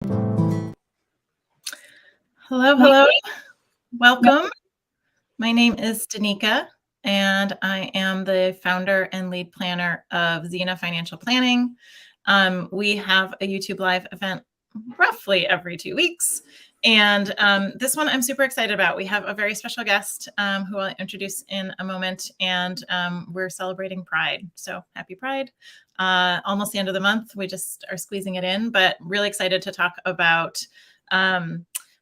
Hello, hello. Welcome. My name is Danica, and I am the founder and lead planner of Xena Financial Planning. We have a YouTube live event roughly every 2 weeks. And this one I'm super excited about. We have a very special guest who I'll introduce in a moment, and we're celebrating Pride. So happy Pride. Almost the end of the month. We just are squeezing it in, but really excited to talk about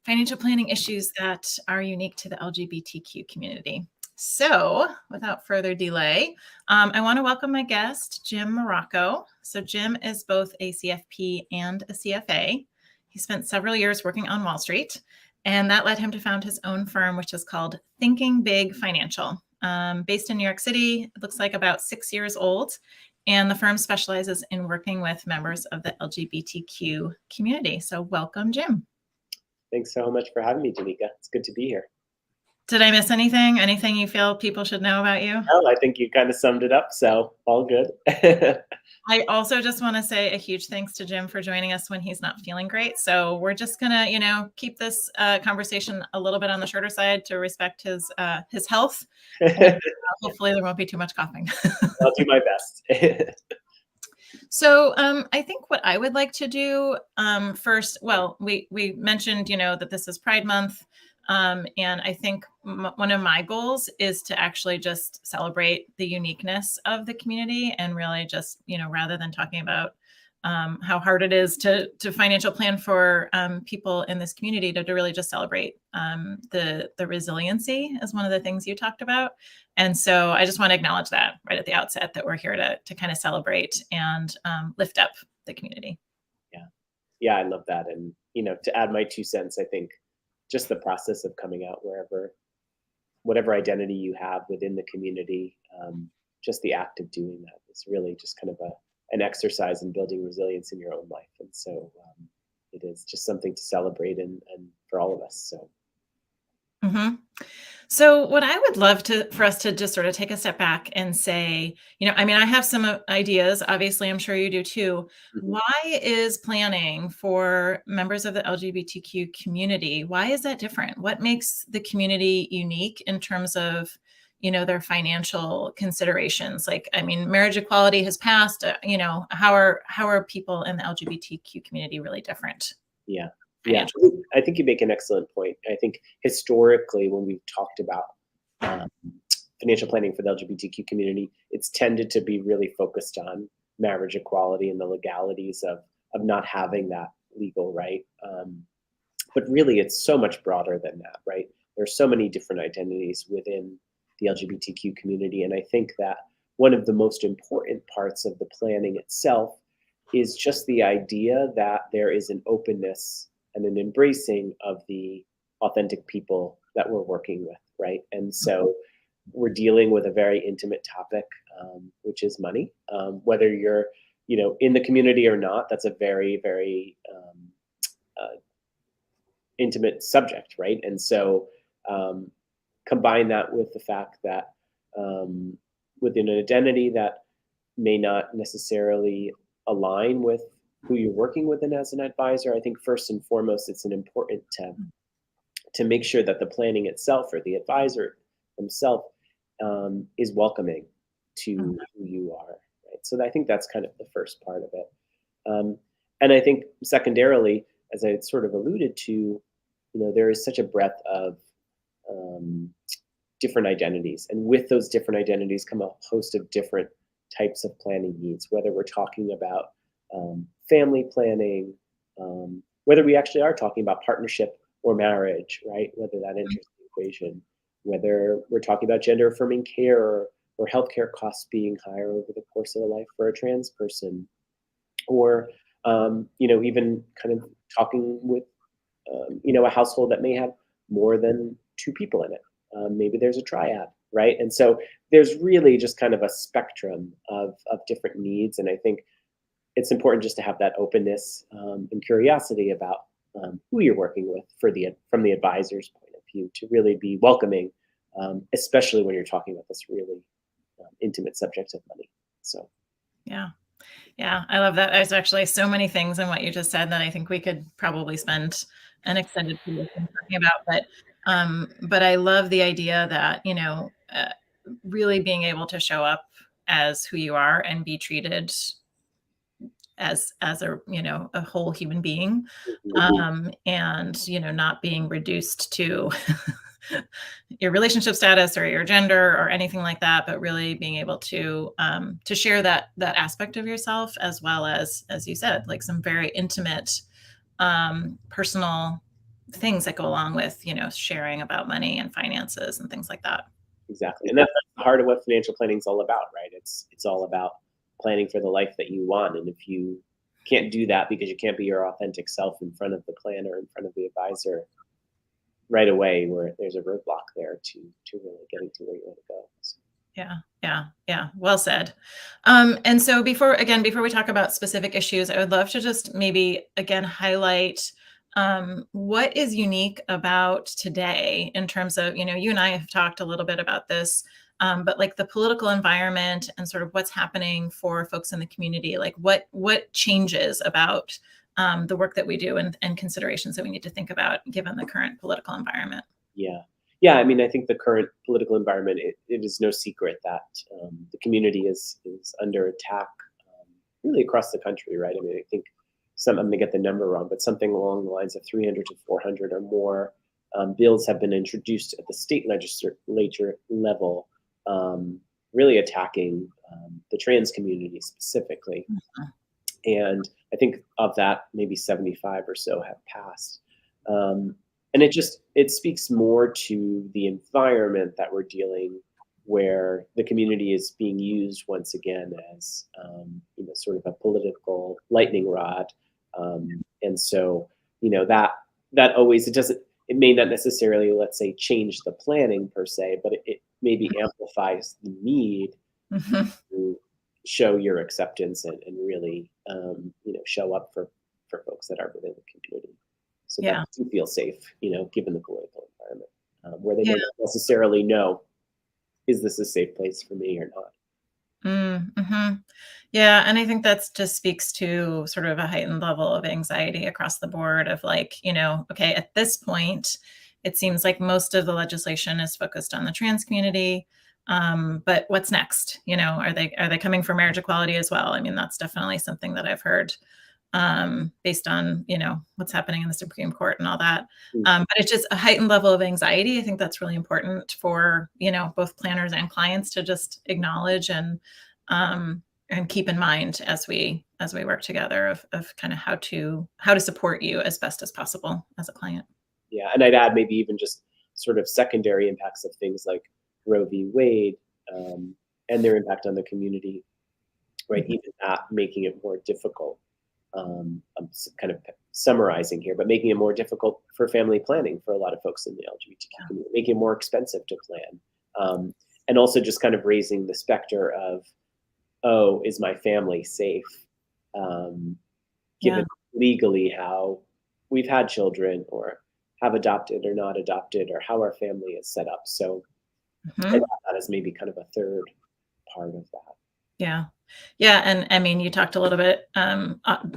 financial planning issues that are unique to the LGBTQ community. So without further delay, I want to welcome my guest, Jim Marrocco. So Jim is both a CFP and a CFA. He spent several years working on Wall Street, and that led him to found his own firm, which is called Thinking Big Financial. Based in New York City, it looks like about 6 years old, and the firm specializes in working with members of the LGBTQ community. So welcome, Jim. Thanks so much for having me, Danica. It's good to be here. Did I miss anything? Anything you feel people should know about you? No, I think you kind of summed it up, so all good. I also just want to say a huge thanks to Jim for joining us when he's not feeling great. So we're just gonna, keep this conversation a little bit on the shorter side to respect his health. And, hopefully there won't be too much coughing. I'll do my best. So I think what I would like to do first, well, we mentioned, that this is Pride Month. And I think one of my goals is to actually just celebrate the uniqueness of the community and really just, rather than talking about how hard it is to financial plan for people in this community, to really just celebrate the resiliency is one of the things you talked about. And so I just want to acknowledge that right at the outset, that we're here to kind of celebrate and lift up the community. Yeah, I love that. And, to add my 2 cents, I think just the process of coming out whatever identity you have within the community, just the act of doing that is really just kind of an exercise in building resilience in your own life. And so it is just something to celebrate and for all of us. So. Mm-hmm. So what I would love for us to just sort of take a step back and say, I have some ideas, obviously, I'm sure you do too. Mm-hmm. Why is planning for members of the LGBTQ community, why is that different? What makes the community unique in terms of, their financial considerations? Marriage equality has passed, how are people in the LGBTQ community really different? Yeah. Yeah, I think you make an excellent point. I think historically, when we've talked about financial planning for the LGBTQ community, it's tended to be really focused on marriage equality and the legalities of not having that legal right. But really, it's so much broader than that, right? There's so many different identities within the LGBTQ community. And I think that one of the most important parts of the planning itself is just the idea that there is an openness and an embracing of the authentic people that we're working with, right? And so we're dealing with a very intimate topic, which is money. Whether you're, in the community or not, that's a very, very intimate subject, right? And so combine that with the fact that within an identity that may not necessarily align with who you're working with and as an advisor, I think first and foremost, it's an important to make sure that the planning itself or the advisor himself is welcoming to who you are, right? So I think that's kind of the first part of it. And I think secondarily, as I had sort of alluded to, there is such a breadth of different identities. And with those different identities come a host of different types of planning needs, whether we're talking about family planning, whether we actually are talking about partnership or marriage, right? Whether that enters the equation, whether we're talking about gender affirming care or healthcare costs being higher over the course of a life for a trans person, or even kind of talking with a household that may have more than 2 people in it. Maybe there's a triad, right? And so there's really just kind of a spectrum of different needs. And I think it's important just to have that openness and curiosity about who you're working with from the advisor's point of view, to really be welcoming, especially when you're talking about this really intimate subject of money. So. Yeah. Yeah, I love that. There's actually so many things in what you just said that I think we could probably spend an extended period of time talking about. But I love the idea that, really being able to show up as who you are and be treated as a, a whole human being, Mhm. and, not being reduced to your relationship status or your gender or anything like that, but really being able to share that aspect of yourself, as well as you said, like some very intimate, personal things that go along with, sharing about money and finances and things like that. Exactly, and that's the heart of what financial planning is all about, right? It's all about planning for the life that you want, and if you can't do that because you can't be your authentic self in front of the planner, in front of the advisor, right away, where there's a roadblock there to really getting to where you want to go. So, Yeah, yeah, yeah. Well said. And so before we talk about specific issues, I would love to just maybe again highlight what is unique about today in terms of, you and I have talked a little bit about this, but like the political environment and sort of what's happening for folks in the community, like what changes about the work that we do and considerations that we need to think about given the current political environment. yeah. Yeah, I mean, I think the current political environment, it is no secret that the community is under attack, really across the country, right? I mean, I think I'm going to get the number wrong, but something along the lines of 300 to 400 or more bills have been introduced at the state legislature level, really attacking the trans community specifically. Mhm. And I think of that, maybe 75 or so have passed. Um, and it speaks more to the environment that we're dealing, where the community is being used once again as sort of a political lightning rod. And so that always, it may not necessarily, let's say, change the planning per se, but it maybe amplifies the need Mhm. to show your acceptance and really show up for folks that are within the community, so that Yeah. you feel safe, given the political environment, where they Yeah. don't necessarily know, is this a safe place for me or not. Mhm. Yeah, and I think that's just speaks to sort of a heightened level of anxiety across the board of like, okay, at this point, it seems like most of the legislation is focused on the trans community. But what's next? Are they coming for marriage equality as well? I mean, that's definitely something that I've heard, based on, what's happening in the Supreme Court and all that. Mm. But it's just a heightened level of anxiety. I think that's really important for, both planners and clients to just acknowledge and keep in mind as we work together of kind of how to support you as best as possible as a client. Yeah, and I'd add maybe even just sort of secondary impacts of things like Roe v. Wade, um, and their impact on the community, right? Mhm. Even that making it more difficult. I'm kind of summarizing here, but making it more difficult for family planning for a lot of folks in the LGBTQ community, making it more expensive to plan, and also just kind of raising the specter of, oh, is my family safe? Um, Yeah. Given legally how we've had children or have adopted or not adopted, or how our family is set up. So I Mhm. thought that is maybe kind of a third part of that. Yeah. Yeah, and I mean, you talked a little bit,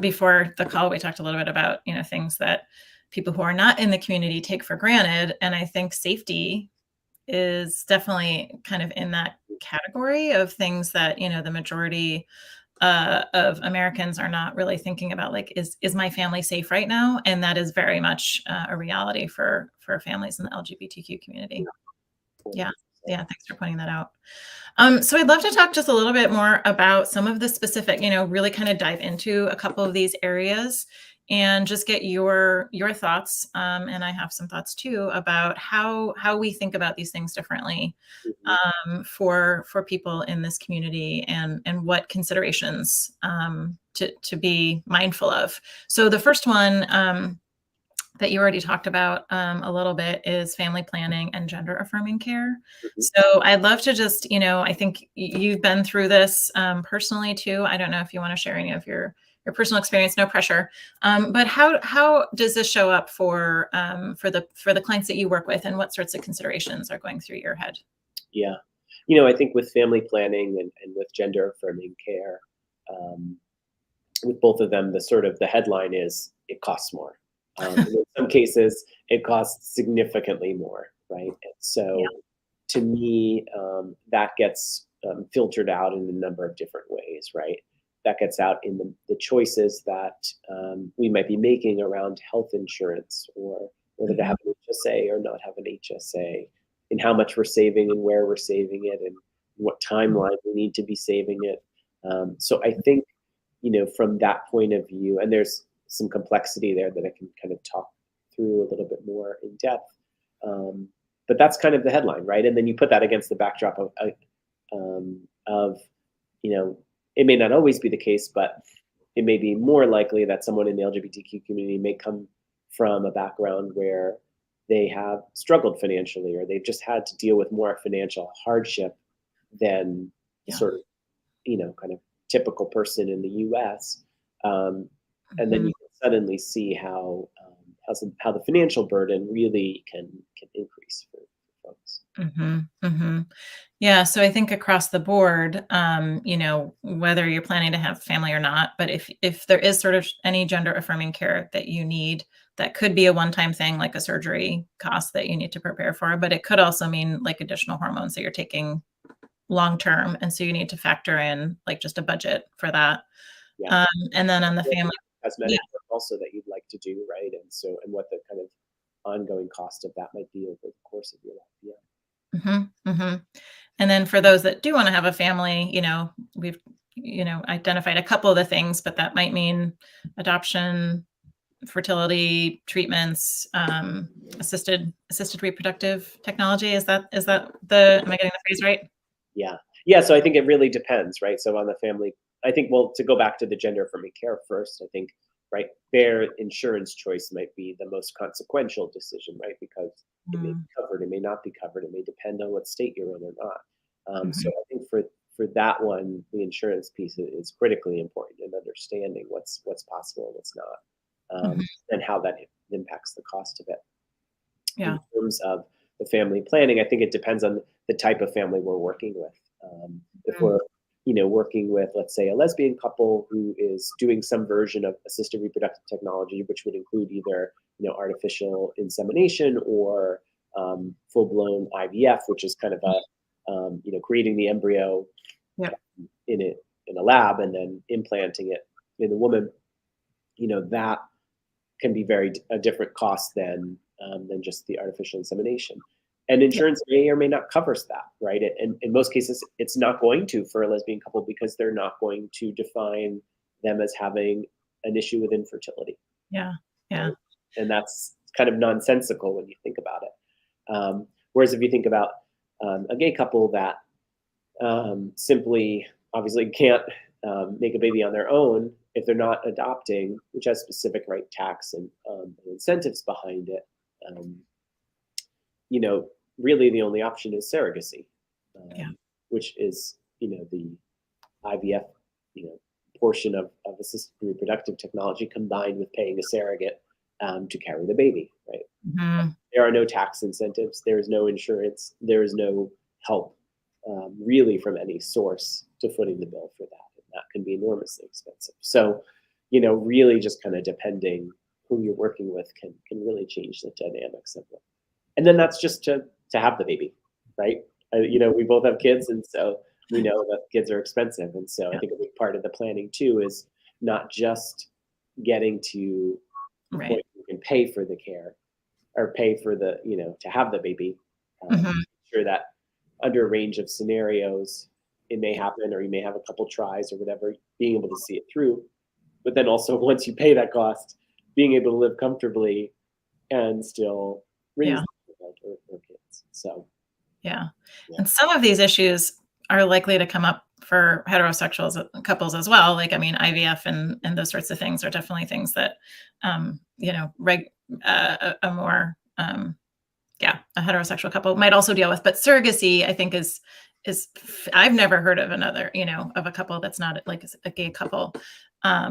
before the call, we talked a little bit about, things that people who are not in the community take for granted, and I think safety is definitely kind of in that category of things that, the majority, of Americans are not really thinking about, like, is my family safe right now? And that is very much, a reality for families in the LGBTQ community. Yeah. 100%. Yeah, thanks for pointing that out. So I'd love to talk just a little bit more about some of the specific, really kind of dive into a couple of these areas and just get your thoughts. And I have some thoughts too about how we think about these things differently, Mhm. for people in this community, and what considerations, to be mindful of. So the first one, that you already talked about, a little bit, is family planning and gender affirming care. Mhm. So I'd love to just, I think you've been through this, personally too. I don't know if you want to share any of your personal experience, no pressure. But how does this show up for the clients that you work with, and what sorts of considerations are going through your head? Yeah. I think with family planning and with gender affirming care, with both of them, the headline is it costs more. And in some cases, it costs significantly more, right? And so, Yeah. to me, that gets filtered out in a number of different ways, right? That gets out in the choices that we might be making around health insurance, or whether to Mhm. have an HSA or not have an HSA, and how much we're saving and where we're saving it, and what timeline we need to be saving it. So I think, from that point of view, and there's some complexity there that I can kind of talk through a little bit more in depth. Um, but that's kind of the headline, right? And then you put that against the backdrop of it may not always be the case, but it may be more likely that someone in the LGBTQ community may come from a background where they have struggled financially, or they've just had to deal with more financial hardship than the Yeah. sort of, kind of typical person in the U.S. And then Mhm. you can suddenly see how the financial burden really can increase for folks. Mhm. Mhm. Yeah, so I think across the board, whether you're planning to have family or not, but if there is sort of any gender affirming care that you need, that could be a one-time thing like a surgery cost that you need to prepare for, but it could also mean like additional hormones that you're taking long term, and so you need to factor in like just a budget for that. Yeah. Um, and then on the Or family, yeah. cosmetic work also that you'd like to do, right? And what the kind of ongoing cost of that might be over the course of your life. Yeah. Mhm. Mhm. And then for those that do wanna have a family, we've, identified a couple of the things, but that might mean adoption, fertility treatments, assisted reproductive technology. Is that the am I getting the phrase right? Yeah. Yeah. So I think it really depends, right? So on the family, I think, well, to go back to the gender affirming care first, I think, right, their insurance choice might be the most consequential decision, right? Because it may be Mm, covered, it may not be covered, it may depend on what state you're in or not. So mhm, I think for that one, the insurance piece is critically important in understanding what's possible and what's not, mhm. and how that impacts the cost of it. In Yeah. terms of the family planning, I think it depends on the type of family we're working with. If Mm, we're, working with, let's say, a lesbian couple who is doing some version of assisted reproductive technology, which would include either, artificial insemination or full-blown IVF, which is kind of creating the embryo yep. in it in a lab and then implanting it in the woman. That can be a different cost than just the artificial insemination. And Yep. insurance may or may not covers that, right? And in most cases, it's not going to for a lesbian couple because they're not going to define them as having an issue with infertility, Yeah. Yeah. right? And that's kind of nonsensical when you think about it. Whereas if you think about a gay couple that simply obviously can't make a baby on their own if they're not adopting, which has specific tax and incentives behind it. Um, you know, Really the only option is surrogacy, Yeah. which is the IVF portion of assisted reproductive technology combined with paying a surrogate to carry the baby. Right? Mhm. There are no tax incentives. There is no insurance. There is no help really from any source to footing the bill for that. And that can be enormously expensive. So, really just kind of depending who you're working with can really change the dynamics of it. And then that's just to have the baby, right? We both have kids, and so we know that kids are expensive. And so I Yep. think a big part of the planning too is not just getting to the Right. point where you can pay for the care or pay for to have the baby. Mhm. Sure that under a range of scenarios, it may happen, or you may have a couple tries or whatever, being able to see it through. But then also, once you pay that cost, being able to live comfortably and still raise Yeah. the child or kids. So, Yeah. yeah, And some of these issues are likely to come up for heterosexuals couples as well. Like, I mean, IVF and those sorts of things are definitely things that, a more, yeah, a heterosexual couple might also deal with. But surrogacy, I think, I've never heard of another, of a couple that's not like a gay couple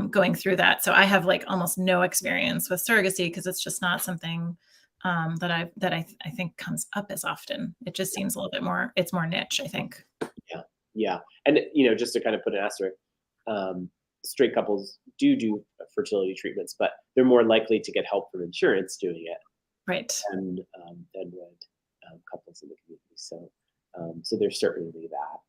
going through that. So I have like almost no experience with surrogacy because it's just not something I think comes up as often. It just seems a little bit more. It's more niche, I think. yeah, yeah. And just to kind of put an asterisk, straight couples do fertility treatments, but they're more likely to get help from insurance doing it Right. than would couples in the community. So there's certainly that.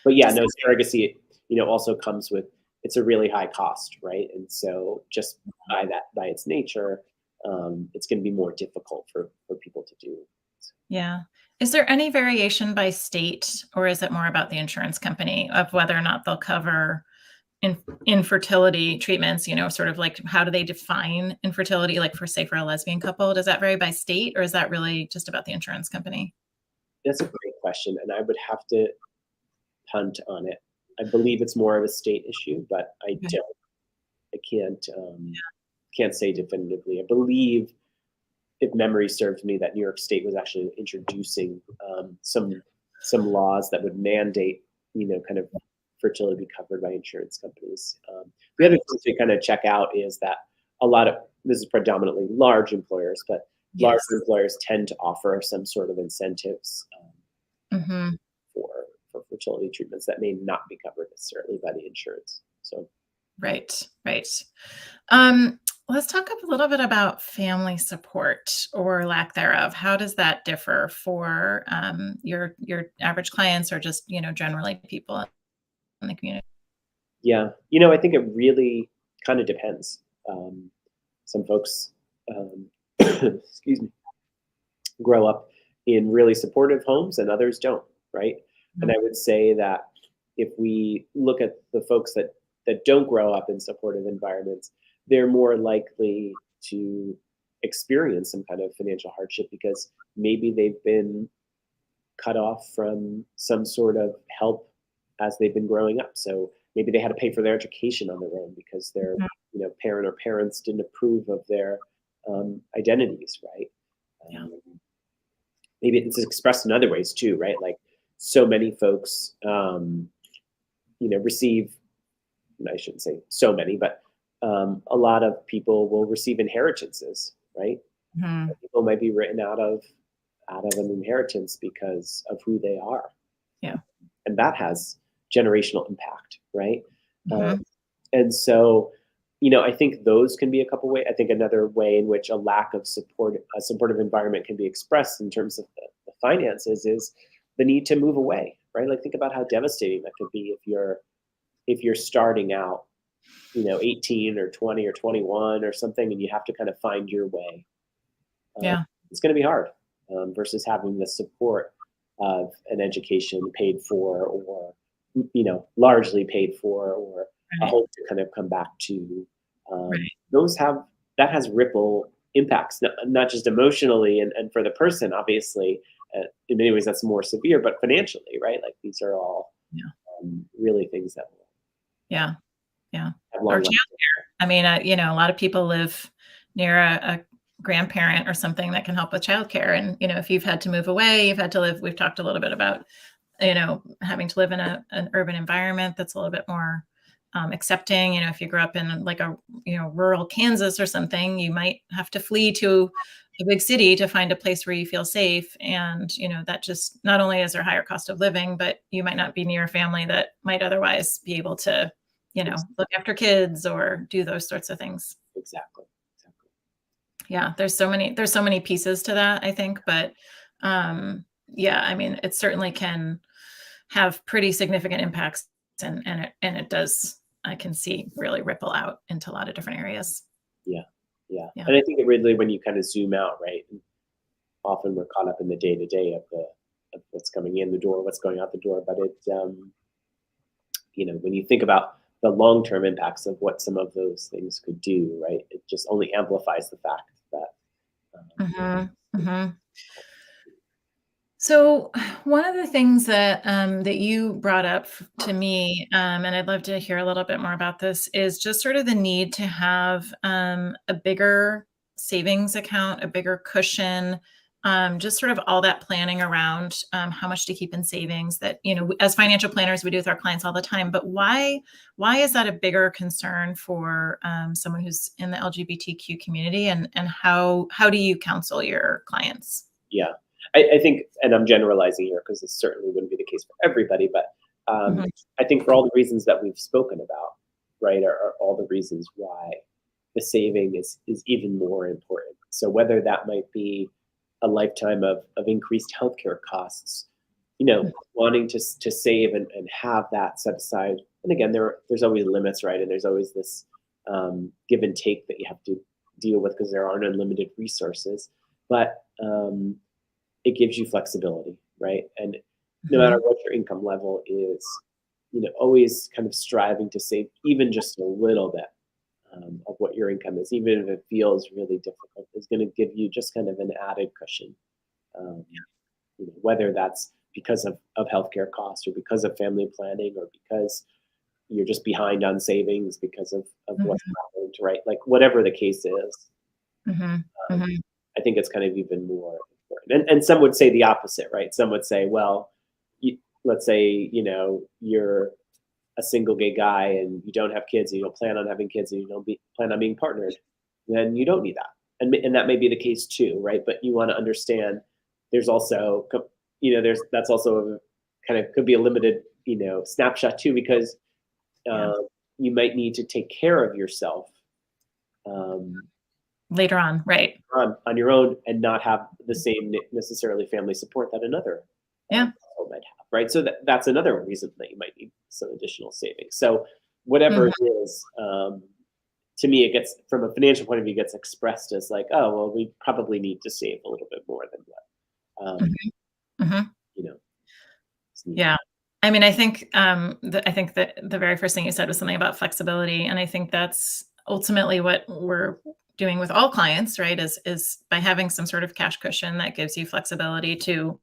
But yeah, Does no, surrogacy, also comes with, it's a really high cost, right? And so just by its nature, it's going to be more difficult for people to do. Yeah. Is there any variation by state, or is it more about the insurance company of whether or not they'll cover infertility treatments? Sort of like, how do they define infertility? Like for a lesbian couple, does that vary by state, or is that really just about the insurance company? That's a great question, and I would have to punt on it. I believe it's more of a state issue, but Okay. I can't say definitively. I believe, if memory serves me, that New York State was actually introducing some laws that would mandate, kind of fertility be covered by insurance companies. The other thing to kind of check out is that this is predominantly large employers, but large Yes. employers tend to offer some sort of incentives Hmm. for fertility treatments that may not be covered necessarily by the insurance. So Right. Right. Um, let's talk a little bit about family support or lack thereof. How does that differ for your average clients, or just generally people in the community? yeah, I think it really kind of depends. Some folks, excuse me, grow up in really supportive homes and others don't, right? And I would say that if we look at the folks that don't grow up in supportive environments, they're more likely to experience some kind of financial hardship because maybe they've been cut off from some sort of help as they've been growing up. So maybe they had to pay for their education on their own because their Mhm. parent or parents didn't approve of their identities, right? Yeah. Um, Maybe it's expressed in other ways too, right? Like so many folks, receive. I shouldn't say so many, but a lot of people will receive inheritances, right? Mhm. People might be written out of an inheritance because of who they are, Yeah. and that has generational impact, right? Um, Mhm. and so, I think those can be a couple ways. I think another way in which a lack of support, a supportive environment, can be expressed in terms of the finances is the need to move away, right? Like think about how devastating that could be if you're starting out, 18 or 20 or 21 or something, and you have to kind of find your way. Um, Yeah. it's going to be hard versus having the support of an education paid for, or largely paid for, or a Right. hope to kind of come back to. Right. Those have that has ripple impacts, not just emotionally and for the person, obviously. In many ways, that's more severe, but financially, right? Like these are all Yeah. really things that will Yeah. Yeah. have Or long life. childcare. I mean, a lot of people live near a grandparent or something that can help with childcare. And, if you've had to move away, you've had to live, we've talked a little bit about, having to live in an urban environment that's a little bit more accepting. If you grew up in like a, rural Kansas or something, you might have to flee to a big city to find a place where you feel safe. And, that just not only is there higher cost of living, but you might not be near a family that might otherwise be able to, look after kids or do those sorts of things. Exactly. Exactly. Yeah, there's so many pieces to that, I think, but yeah, I mean, it certainly can have pretty significant impacts, and it does, I can see, really ripple out into a lot of different areas. Yeah. Yeah. Yeah. And I think it really, when you kind of zoom out, right? And often we're caught up in the day to day of what's coming in the door, what's going out the door. But when you think about the long term impacts of what some of those things could do, right? It just only amplifies the fact that. Mhm, mhm. So, one of the things that you brought up to me, and I'd love to hear a little bit more about this, is just sort of the need to have a bigger savings account, a bigger cushion, just sort of all that planning around how much to keep in savings. That as financial planners, we do with our clients all the time. But why is that a bigger concern for someone who's in the LGBTQ community, and how do you counsel your clients? Yeah. I think, and I'm generalizing here because this certainly wouldn't be the case for everybody, but Mhm. I think for all the reasons that we've spoken about, right, are all the reasons why the saving is even more important. So whether that might be a lifetime of increased healthcare costs, wanting to save and have that set aside. And again, there's always limits, right? And there's always this give and take that you have to deal with because there aren't unlimited resources. But it gives you flexibility, right? And no matter Mhm. what your income level is, always kind of striving to save even just a little bit of what your income is, even if it feels really difficult, is going to give you just kind of an added cushion. Um, whether that's because of healthcare costs or because of family planning or because you're just behind on savings because of what's Mhm. happened, right? Like whatever the case is, Mhm. um, Mhm. I think it's kind of even more important. And some would say the opposite, right? Some would say, well, let's say, you're a single gay guy and you don't have kids and you don't plan on having kids and you don't plan on being partnered, then you don't need that. And that may be the case too, right? But you want to understand there's also, that's also a kind of could be a limited, snapshot too, because Yeah. uh, you might need to take care of yourself um, Later on, right. on your own and not have the same necessarily family support that another Yeah. household might have, right? So that's another reason that you might need some additional savings. So whatever Mhm. it is, to me, it gets from a financial point of view, gets expressed as like, oh, well, we probably need to save a little bit more than what Mhm. Mhm. you know is needed. Yeah. I mean, I think that the very first thing you said was something about flexibility, and I think that's ultimately what we're doing with all clients, right? Is by having some sort of cash cushion that gives you flexibility to,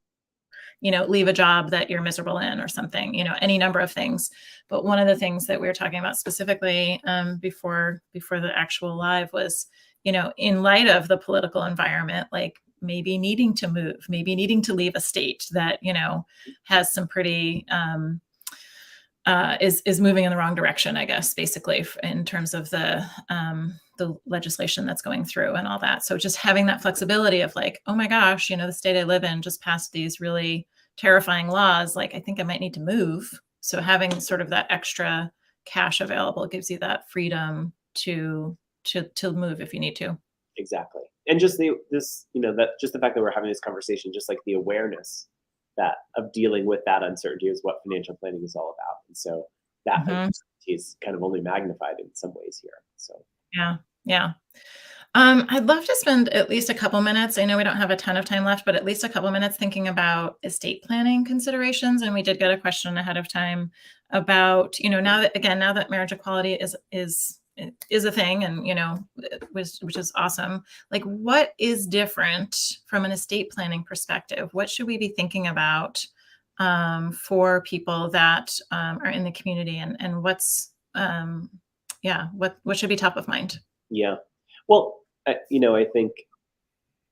leave a job that you're miserable in or something, any number of things. But one of the things that we were talking about specifically before the actual live was, in light of the political environment, like maybe needing to move, maybe needing to leave a state that, has some pretty is moving in the wrong direction, I guess, basically in terms of the legislation that's going through and all that. So just having that flexibility of like, oh my gosh, the state I live in just passed these really terrifying laws. Like, I think I might need to move. So having sort of that extra cash available gives you that freedom to move if you need to. Exactly. And just that just the fact that we're having this conversation, just like the awareness that of dealing with that uncertainty is what financial planning is all about. And so that Hmm. uncertainty is kind of only magnified in some ways here. So Yeah. Yeah. I'd love to spend at least a couple minutes. I know we don't have a ton of time left, but at least a couple minutes thinking about estate planning considerations. And we did get a question ahead of time about, now that marriage equality is a thing, and which is awesome. Like, what is different from an estate planning perspective? What should we be thinking about for people that are in the community, and what should be top of mind? yeah. Well, I think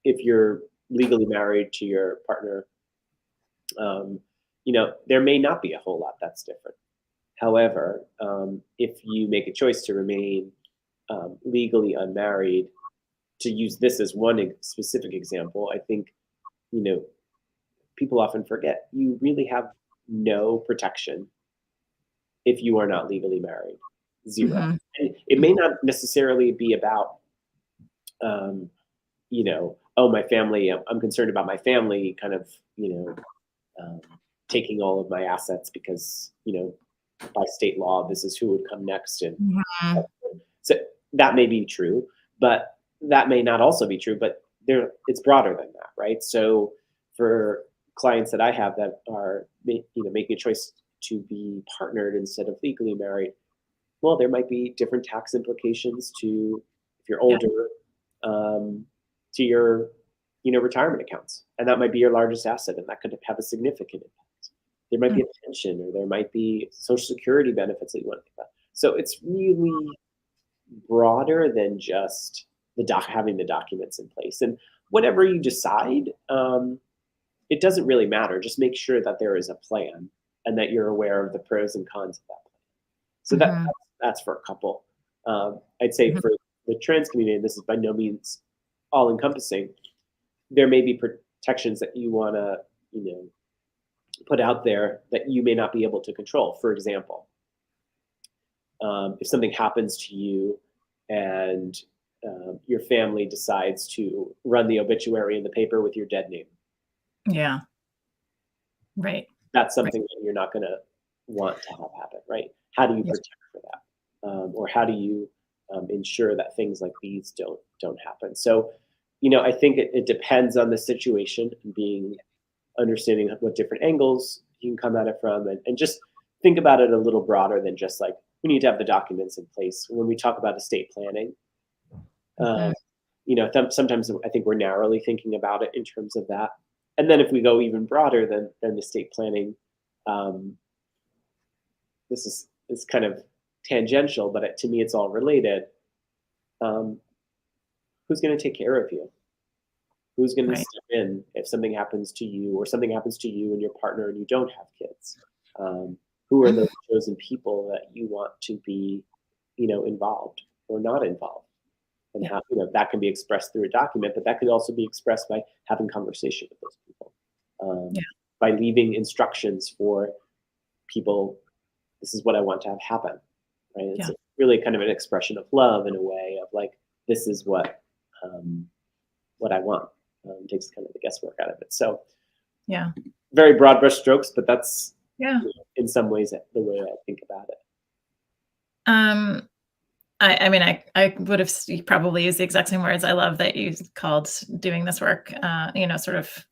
if you're legally married to your partner, um, there may not be a whole lot that's different. However, if you make a choice to remain legally unmarried, to use this as one specific example, I think you know people often forget you really have no protection if you are not legally married. Zero. Hmm. And it may not necessarily be about oh, my family. I'm concerned about my family, kind of um, taking all of my assets because by state law this is who would come next, and Mhm. so that may be true, but that may not also be true. But it's broader than that, right? So for clients that I have that are making a choice to be partnered instead of legally married, well, there might be different tax implications to if you're Yeah. older, um, to your retirement accounts, and that might be your largest asset, and that could have a significant impact. There might Mm. be a pension, or there might be social security benefits that you want to think about. So it's really broader than just having the documents in place. And whatever you decide, it doesn't really matter. Just make sure that there is a plan and that you're aware of the pros and cons of that plan. So Mhm. that's for a couple. I'd say Mhm. for the trans community, and this is by no means all encompassing. There may be protections that you want to, you know, put out there that you may not be able to control. For example, if something happens to you and your family decides to run the obituary in the paper with your dead name, Yeah. Right. that's Right. something that you're not going to want to have happen, right? How do you Yeah. protect for that, or how do you ensure that things like these don't happen? So, I think it depends on the situation and being understanding what different angles you can come at it from, and just think about it a little broader than just like we need to have the documents in place. When we talk about estate planning, Mhm. uh, sometimes I think we're narrowly thinking about it in terms of that. And then if we go even broader than estate planning, um, this is kind of tangential, but to me it's all related. Um, who's going to take care of you? Who's going to Right. step in if something happens to you, or something happens to you and your partner and you don't have kids? Um, who are those chosen people that you want to be, involved or not involved? And Yeah. how, that can be expressed through a document, but that could also be expressed by having conversation with those people, Yeah. by leaving instructions for people. This is what I want to have happen, right? It's Yeah. really kind of an expression of love in a way of like, this is what I want. Takes kind of the guesswork out of it. So Yeah. very broad brush strokes, but that's Yeah. in some ways the way I think about it. Um, I mean, I would have probably used the exact same words. I love that you called doing this work, sort of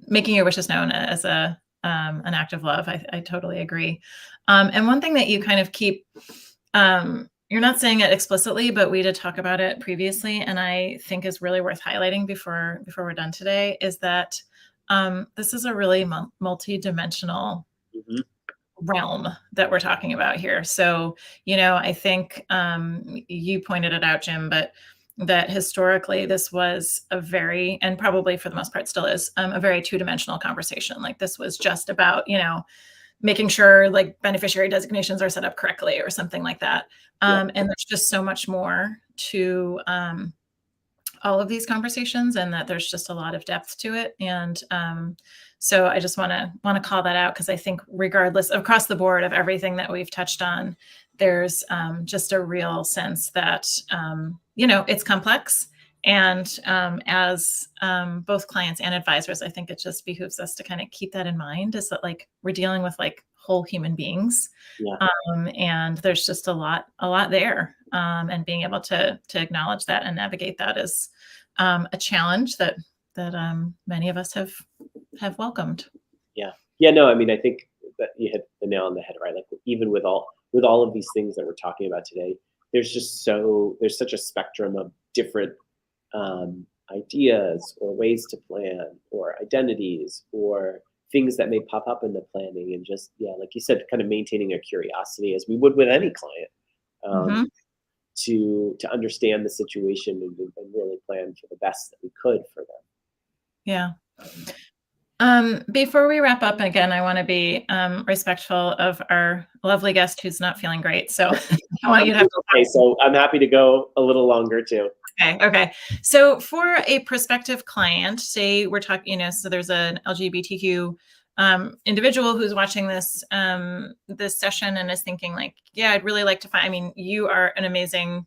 making your wishes known as an act of love. I totally agree. And one thing that you kind of keep, you're not saying it explicitly, but we did talk about it previously, and I think is really worth highlighting before we're done today, is that this is a really multi-dimensional Hmm. realm that we're talking about here. So, I think you pointed it out, Jim, but that historically this was a very, and probably for the most part still is, a very two-dimensional conversation. Like this was just about, making sure like beneficiary designations are set up correctly or something like that. Yeah, And there's just so much more to all of these conversations, and that there's just a lot of depth to it. And so I just want to call that out, because I think regardless across the board of everything that we've touched on, there's just a real sense that it's complex. And as both clients and advisors, I think it just behooves us to kind of keep that in mind, is that like we're dealing with like whole human beings, yeah, and there's just a lot there, and being able to acknowledge that and navigate that is a challenge that many of us have welcomed. yeah, yeah. No, I mean, I think that you hit the nail on the head, right? Like even with all of these things that we're talking about today, there's such a spectrum of different ideas or ways to plan or identities or things that may pop up in the planning, and just, yeah, like you said, kind of maintaining a curiosity as we would with any client, Hmm. um, to understand the situation, and really plan for the best that we could for them. Yeah. Before we wrap up, again, I want to be respectful of our lovely guest who's not feeling great. So I want I'm you to have doing to okay, so I'm happy to go a little longer too. Okay. Okay. So for a prospective client, say we're talking, so there's an LGBTQ individual who's watching this session and is thinking like, yeah, I'd really like to find. I mean, you are an amazing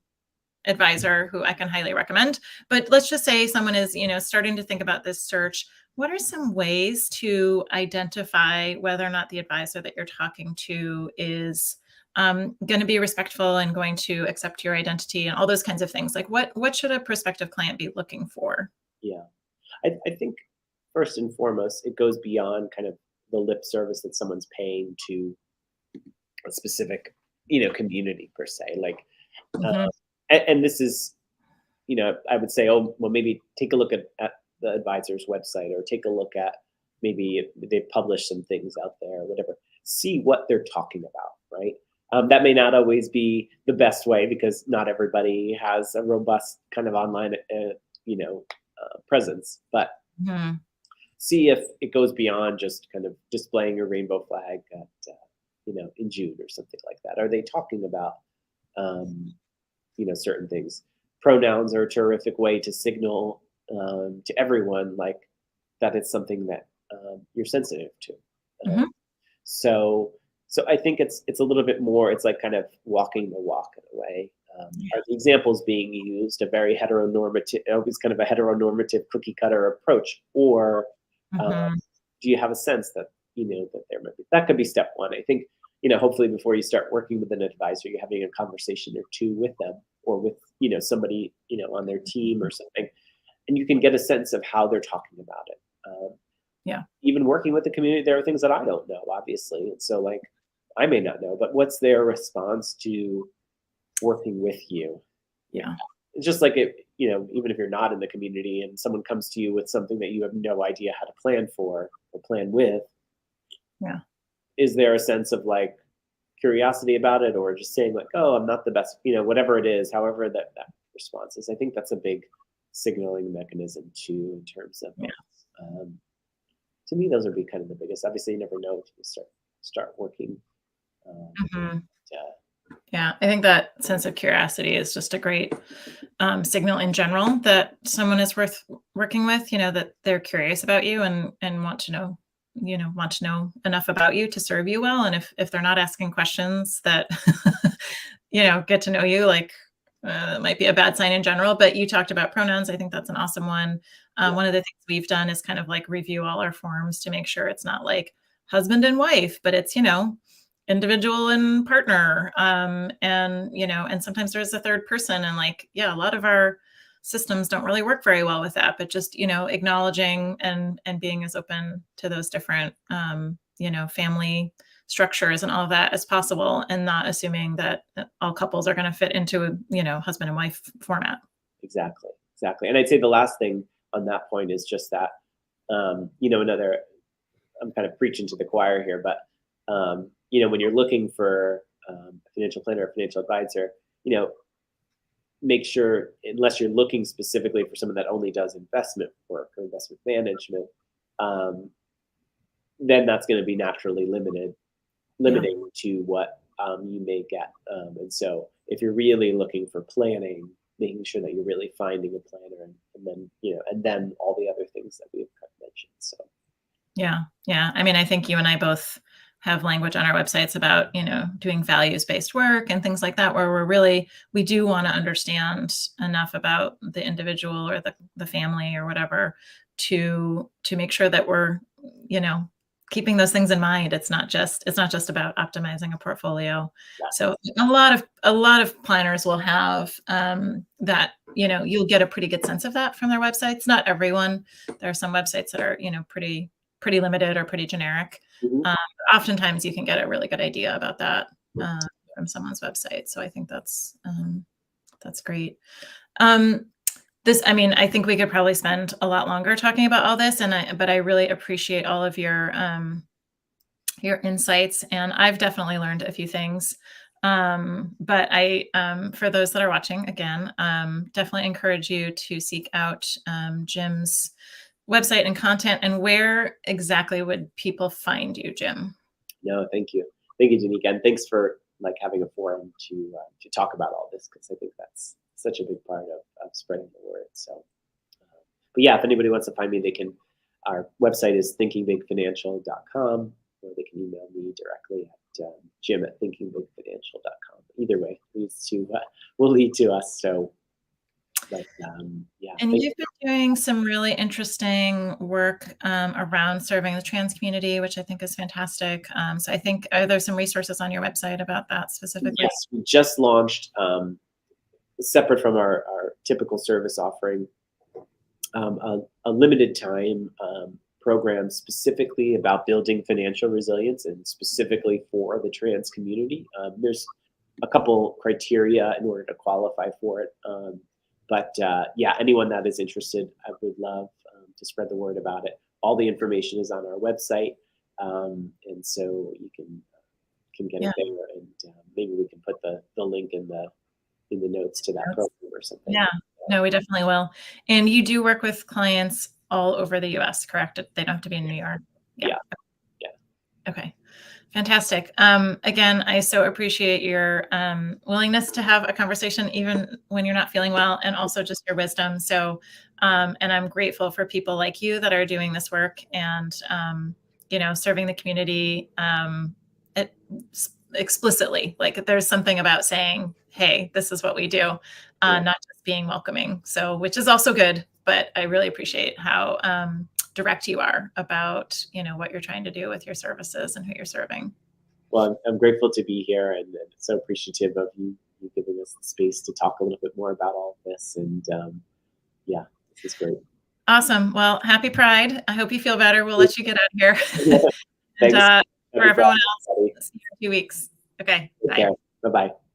advisor who I can highly recommend. But let's just say someone is, starting to think about this search. What are some ways to identify whether or not the advisor that you're talking to is going to be respectful and going to accept your identity and all those kinds of things? Like what should a prospective client be looking for? Yeah, I think first and foremost, it goes beyond kind of the lip service that someone's paying to a specific, community per se. Like, Hmm. uh, and this is, I would say, oh, well, maybe take a look at the advisor's website, or take a look at, maybe they've published some things out there or whatever. See what they're talking about, right? That may not always be the best way, because not everybody has a robust kind of online, presence. But Hmm. see if it goes beyond just kind of displaying a rainbow flag at, in June or something like that. Are they talking about, um, certain things? Pronouns are a terrific way to signal, to everyone, like, that it's something that, you're sensitive to. Mhm. So I think it's a little bit more. It's like kind of walking the walk in a way. Yeah. Are the examples being used a very heteronormative, always kind of a heteronormative cookie cutter approach, or um, Mhm. do you have a sense that that there might be that could be step one? I think hopefully before you start working with an advisor, you're having a conversation or two with them, or with somebody on their team or something, and you can get a sense of how they're talking about it. Yeah. Even working with the community, there are things that I don't know, obviously, and so like I may not know, but what's their response to working with you? Yeah. It's just like even if you're not in the community and someone comes to you with something that you have no idea how to plan for or plan with, Yeah. is there a sense of like curiosity about it, or just saying like, oh, I'm not the best, whatever it is, however that response is. I think that's a big signaling mechanism too, in terms of Yeah. to me, those would be kind of the biggest. Obviously, you never know until you start working. Um, Mhm. yeah, Yeah, I think that sense of curiosity is just a great signal in general that someone is worth working with. That they're curious about you and want to know enough about you to serve you well. And if they're not asking questions that get to know you, like it might be a bad sign in general. But you talked about pronouns. I think that's an awesome one. yeah, One of the things we've done is kind of like review all our forms to make sure it's not like husband and wife, but it's individual and partner, and sometimes there's a third person, and like, yeah, a lot of our systems don't really work very well with that, but just acknowledging and being as open to those different family structures and all of that as possible, and not assuming that all couples are going to fit into a husband and wife format. exactly. And I'd say the last thing on that point is just that another. I'm kind of preaching to the choir here, but when you're looking for a financial planner or financial advisor, make sure, unless you're looking specifically for someone that only does investment work or investment management, um, then that's going to be naturally Yeah. limiting to what you may get. And so, if you're really looking for planning, making sure that you're really finding a planner, and then and then all the other things that we've kind of mentioned. So, Yeah. Yeah. I mean, I think you and I both have language on our websites about, doing values-based work and things like that, where we do want to understand enough about the individual or the family or whatever to make sure that we're, you know, keeping those things in mind. It's not just about optimizing a portfolio. yes. So a lot of planners will have that, you'll get a pretty good sense of that from their websites. Not everyone. There are some websites that are, pretty limited or pretty generic. Mhm. Oftentimes you can get a really good idea about that from someone's website. So I think that's great. Um, I mean, I think we could probably spend a lot longer talking about all this, but I really appreciate all of your insights, and I've definitely learned a few things. But for those that are watching, again, definitely encourage you to seek out Jim's website and content. And where exactly would people find you, Jim? No, thank you, Janika, and thanks for like having a forum to talk about all this, because I think that's such a big part of spreading the word. So, but yeah, if anybody wants to find me, they can. Our website is thinkingbigfinancial.com, or they can email me directly at jim@thinkingbigfinancial.com. Either way will lead to us. So, but yeah, And thank you've been doing some really interesting work around serving the trans community, which I think is fantastic. So I think, are there some resources on your website about that you. specifically? Yes, we just launched, separate from our typical service offering, a limited time program specifically about building financial resilience, and specifically for the trans community. There's a couple criteria in order to qualify for it. But yeah, anyone that is interested, I would love to spread the word about it. All the information is on our website, and so you can get Yeah. it there, and maybe we can put the link in the notes to that That's- program or something. yeah. No, we definitely will. And you do work with clients all over the US, correct? They don't have to be in New York. Yeah. Yeah, yeah. Okay. Fantastic. Again, I so appreciate your willingness to have a conversation, even when you're not feeling well, and also just your wisdom. So, and I'm grateful for people like you that are doing this work, and serving the community explicitly. Like there's something about saying, hey, this is what we do, not just being welcoming. So, which is also good, but I really appreciate how direct you are about, what you're trying to do with your services and who you're serving. Well, I'm grateful to be here, and so appreciative of you giving us the space to talk a little bit more about all of this. And yeah, this is great. Awesome. Well, happy Pride. I hope you feel better. We'll let you get out of here. Thanks. And for everyone Pride, else, see you in 2 weeks. Okay. Bye. Bye bye.